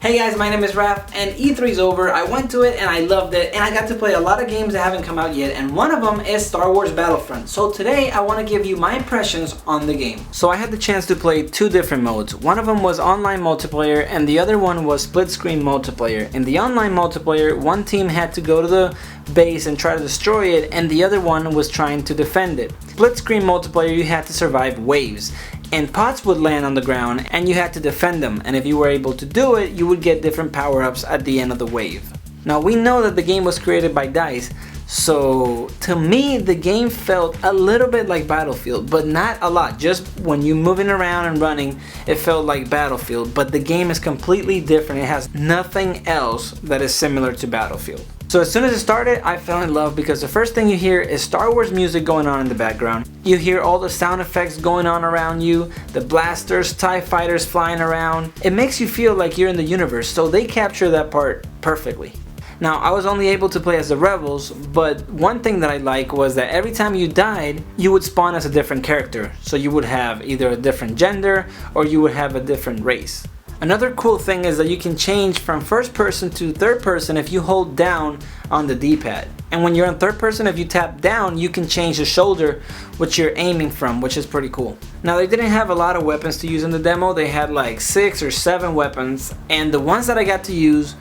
Hey guys, my name is Raf, and E3's over. I went to it and I loved it, and I got to play a lot of games that haven't come out yet, and one of them is Star Wars Battlefront. So today I want to give you my impressions on the game. So I had the chance to play two different modes. One of them was online multiplayer and the other one was split screen multiplayer. In the online multiplayer, one team had to go to the base and try to destroy it, and the other one was trying to defend it. Split screen multiplayer, you had to survive waves, and pods would land on the ground and you had to defend them, and if you were able to do it, you would get different power-ups at the end of the wave. Now we know that the game was created by DICE, so to me the game felt a little bit like Battlefield, but not a lot. Just when you're moving around and running, it felt like Battlefield, but the game is completely different. It has nothing else that is similar to Battlefield. So as soon as it started, I fell in love because the first thing you hear is Star Wars music going on in the background. You hear all the sound effects going on around you, the blasters, TIE fighters flying around. It makes you feel like you're in the universe, so they capture that part perfectly. Now, I was only able to play as the rebels, but one thing that I like was that every time you died, you would spawn as a different character. So you would have either a different gender or you would have a different race. Another cool thing is that you can change from first person to third person if you hold down on the D-pad. And when you're on third person, if you tap down, you can change the shoulder which you're aiming from, which is pretty cool. Now, they didn't have a lot of weapons to use in the demo. They had like 6 or 7 weapons, and the ones that I got to use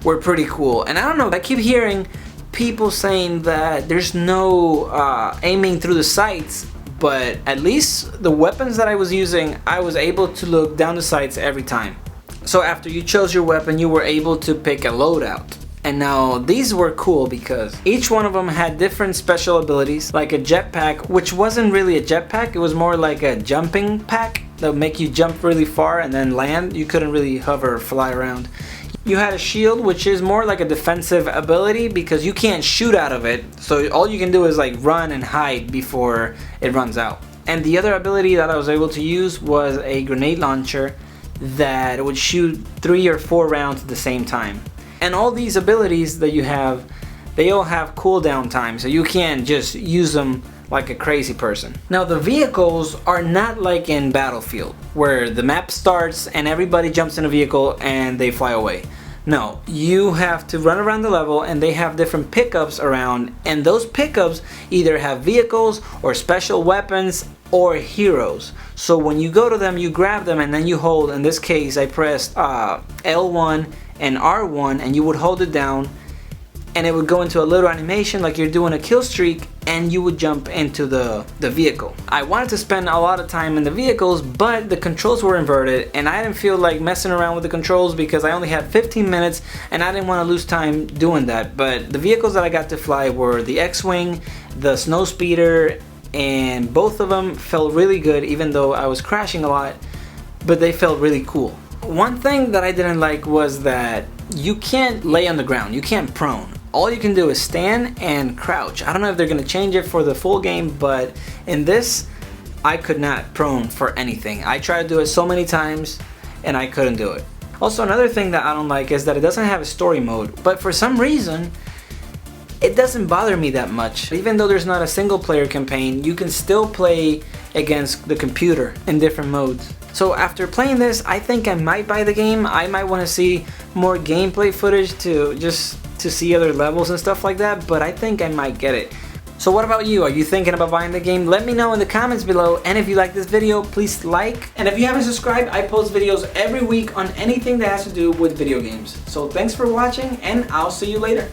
were pretty cool. And I don't know, I keep hearing people saying that there's no aiming through the sights, but at least the weapons that I was using, I was able to look down the sights every time. So after you chose your weapon, you were able to pick a loadout. And now these were cool because each one of them had different special abilities, like a jetpack, which wasn't really a jetpack, it was more like a jumping pack that would make you jump really far and then land. You couldn't really hover or fly around. You had a shield, which is more like a defensive ability because you can't shoot out of it, so all you can do is like run and hide before it runs out. And the other ability that I was able to use was a grenade launcher that would shoot 3 or 4 rounds at the same time. And all these abilities that you have, they all have cooldown time, so you can't just use them like a crazy person. Now, the vehicles are not like in Battlefield, where the map starts and everybody jumps in a vehicle and they fly away. No, you have to run around the level and they have different pickups around, and those pickups either have vehicles or special weapons or heroes. So when you go to them, you grab them and then you hold, in this case I pressed L1 and R1, and you would hold it down and it would go into a little animation like you're doing a kill streak, and you would jump into the vehicle. I wanted to spend a lot of time in the vehicles, but the controls were inverted and I didn't feel like messing around with the controls because I only had 15 minutes and I didn't want to lose time doing that. But the vehicles that I got to fly were the X-Wing, the Snowspeeder, and both of them felt really good, even though I was crashing a lot, but they felt really cool. One thing that I didn't like was that you can't lay on the ground, you can't prone. All you can do is stand and crouch. I don't know if they're going to change it for the full game, but in this, I could not prone for anything. I tried to do it so many times and I couldn't do it. Also, another thing that I don't like is that it doesn't have a story mode, but for some reason, it doesn't bother me that much. Even though there's not a single player campaign, you can still play against the computer in different modes. So after playing this, I think I might buy the game. I might want to see more gameplay footage to see other levels and stuff like that, but I think I might get it. So what about you? Are you thinking about buying the game? Let me know in the comments below, and if you like this video, please like. And if you haven't subscribed, I post videos every week on anything that has to do with video games. So thanks for watching, and I'll see you later.